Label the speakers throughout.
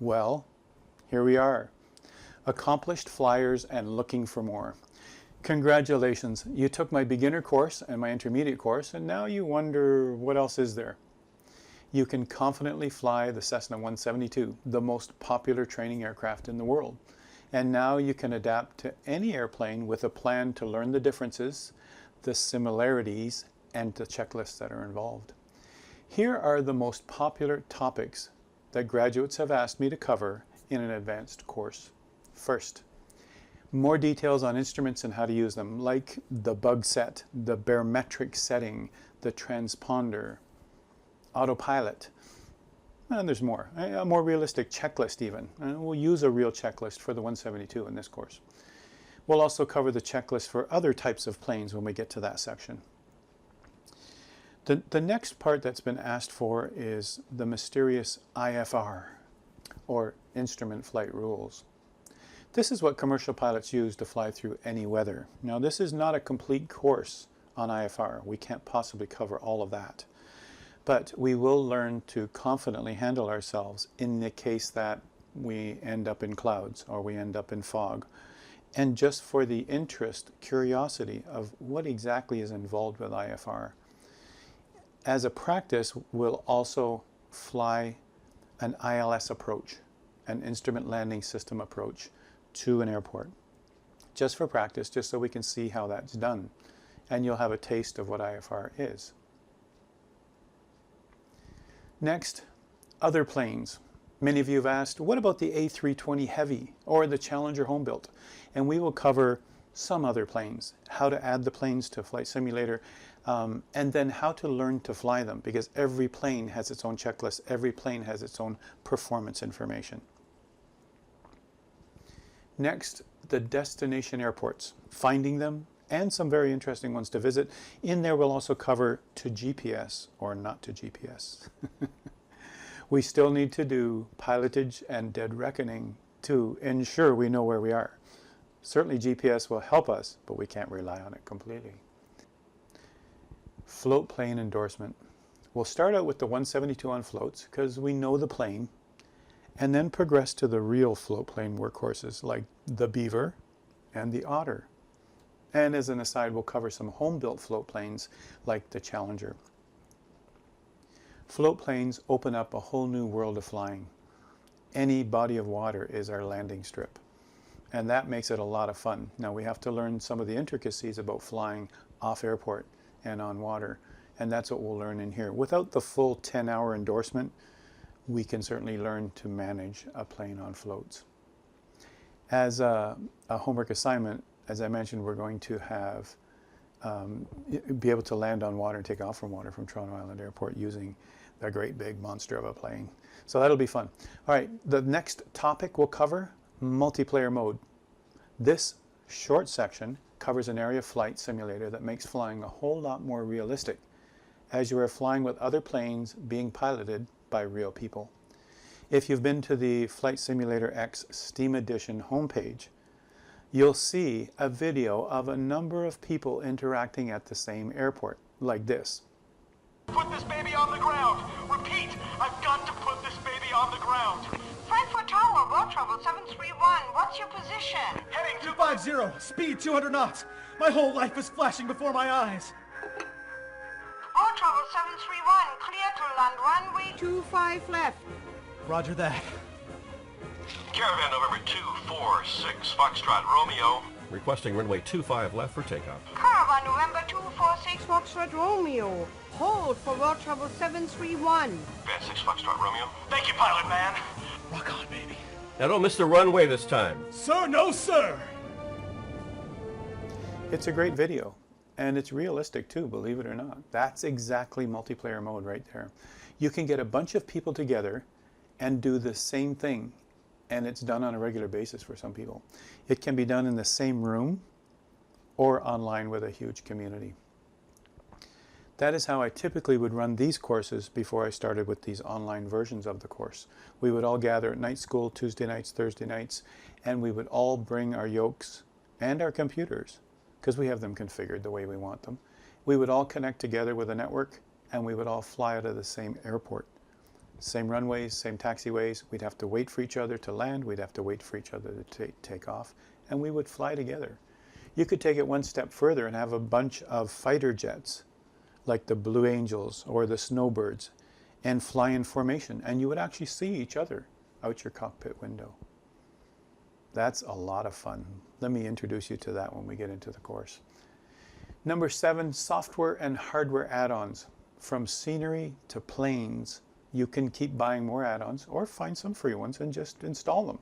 Speaker 1: Well, here we are, accomplished flyers and looking for more. Congratulations, you took my beginner course and my intermediate course, and now you wonder what else is there. You can confidently fly the Cessna 172, the most popular training aircraft in the world. And now you can adapt to any airplane with a plan to learn the differences, the similarities, and the checklists that are involved. Here are the most popular topics that graduates have asked me to cover in an advanced course. First, more details on instruments and how to use them, like the bug set, the barometric setting, the transponder, autopilot, and there's more. A more realistic checklist even. We'll use a real checklist for the 172 in this course. We'll also cover the checklist for other types of planes when we get to that section. The next part that's been asked for is the mysterious IFR, or Instrument Flight Rules. This is what commercial pilots use to fly through any weather. Now, this is not a complete course on IFR. We can't possibly cover all of that. But we will learn to confidently handle ourselves in the case that we end up in clouds or we end up in fog. And just for the interest, curiosity of what exactly is involved with IFR. As a practice, we'll also fly an ILS approach, an instrument landing system approach, to an airport. Just for practice, just so we can see how that's done. And you'll have a taste of what IFR is. Next, other planes. Many of you have asked, what about the A320 Heavy or the Challenger home built? And we will cover some other planes, how to add the planes to Flight Simulator, and then how to learn to fly them, because every plane has its own checklist, every plane has its own performance information. Next, the destination airports, finding them, and some very interesting ones to visit. In there we'll also cover to GPS or not to GPS. We still need to do pilotage and dead reckoning to ensure we know where we are. Certainly GPS will help us, but we can't rely on it completely. Floatplane endorsement. We'll start out with the 172 on floats because we know the plane, and then progress to the real floatplane workhorses like the Beaver and the Otter. And as an aside, we'll cover some home-built float planes like the Challenger. Float planes open up a whole new world of flying. Any body of water is our landing strip. And that makes it a lot of fun. Now we have to learn some of the intricacies about flying off airport and on water. And that's what we'll learn in here. Without the full 10-hour endorsement, we can certainly learn to manage a plane on floats. As a homework assignment, as I mentioned, we're going to have be able to land on water and take off from water from Toronto Island Airport using a great big monster of a plane. So that'll be fun. All right, the next topic we'll cover, multiplayer mode. This short section covers an area flight simulator that makes flying a whole lot more realistic, as you are flying with other planes being piloted by real people. If you've been to the Flight Simulator X Steam Edition homepage, you'll see a video of a number of people interacting at the same airport, like this.
Speaker 2: Put this baby on the ground. Repeat, I've got to put this baby on the ground.
Speaker 3: Frankfurt Tower, World Travel 731. What's your position?
Speaker 2: Heading
Speaker 4: 250, speed 200 knots. My whole life is flashing before my eyes.
Speaker 3: World Travel 731, clear to land runway 25 left.
Speaker 4: Roger that.
Speaker 2: Caravan November 246, Foxtrot Romeo.
Speaker 5: Requesting runway 25 left for takeoff.
Speaker 3: Caravan November 246, Foxtrot Romeo. Hold for World Travel 731.
Speaker 2: Band 6, Foxtrot Romeo. Thank you, pilot man.
Speaker 4: Rock on, baby.
Speaker 5: Now don't miss the runway this time.
Speaker 4: Sir, no sir.
Speaker 1: It's a great video, and it's realistic too, believe it or not. That's exactly multiplayer mode right there. You can get a bunch of people together and do the same thing, and it's done on a regular basis for some people. It can be done in the same room or online with a huge community. That is how I typically would run these courses before I started with these online versions of the course. We would all gather at night school, Tuesday nights, Thursday nights, and we would all bring our yokes and our computers, because we have them configured the way we want them. We would all connect together with a network, and we would all fly out of the same airport. Same runways, same taxiways. We'd have to wait for each other to land. We'd have to wait for each other to take off. And we would fly together. You could take it one step further and have a bunch of fighter jets, like the Blue Angels or the Snowbirds, and fly in formation. And you would actually see each other out your cockpit window. That's a lot of fun. Let me introduce you to that when we get into the course. Number 7, software and hardware add-ons. From scenery to planes, you can keep buying more add-ons or find some free ones and just install them.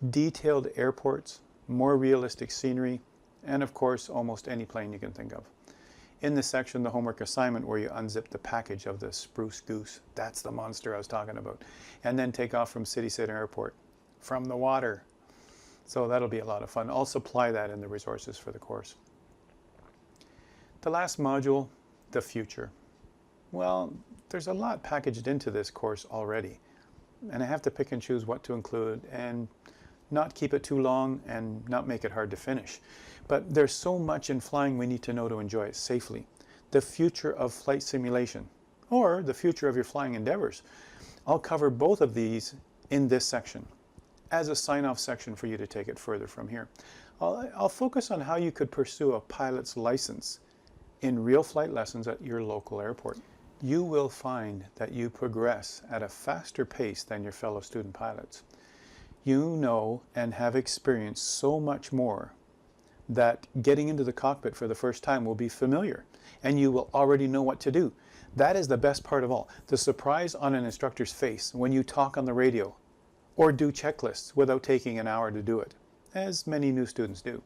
Speaker 1: Detailed airports, more realistic scenery, and of course, almost any plane you can think of. In this section, the homework assignment where you unzip the package of the Spruce Goose, that's the monster I was talking about, and then take off from City Center Airport, from the water. So that'll be a lot of fun. I'll supply that in the resources for the course. The last module, the future. Well, there's a lot packaged into this course already, and I have to pick and choose what to include and not keep it too long and not make it hard to finish. But there's so much in flying we need to know to enjoy it safely. The future of flight simulation, or the future of your flying endeavors. I'll cover both of these in this section as a sign-off section for you to take it further from here. I'll focus on how you could pursue a pilot's license in real flight lessons at your local airport. You will find that you progress at a faster pace than your fellow student pilots. You know and have experienced so much more that getting into the cockpit for the first time will be familiar, and you will already know what to do. That is the best part of all. The surprise on an instructor's face when you talk on the radio or do checklists without taking an hour to do it, as many new students do.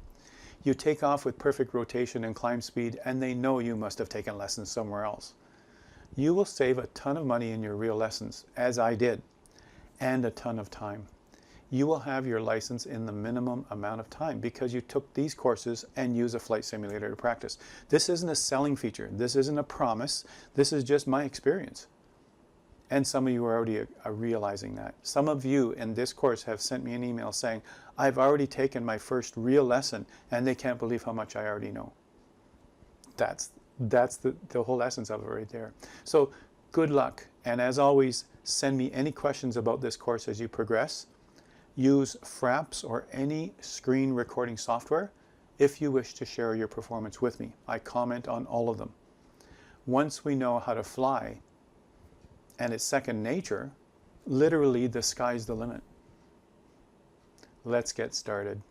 Speaker 1: You take off with perfect rotation and climb speed, and they know you must have taken lessons somewhere else. You will save a ton of money in your real lessons, as I did, and a ton of time. You will have your license in the minimum amount of time because you took these courses and use a flight simulator to practice. This isn't a selling feature. This isn't a promise. This is just my experience. And some of you are already realizing that. Some of you in this course have sent me an email saying, I've already taken my first real lesson and they can't believe how much I already know. That's the whole essence of it right there. So good luck. And as always, send me any questions about this course as you progress. Use Fraps or any screen recording software if you wish to share your performance with me. I comment on all of them. Once we know how to fly, and it's second nature, literally the sky's the limit. Let's get started.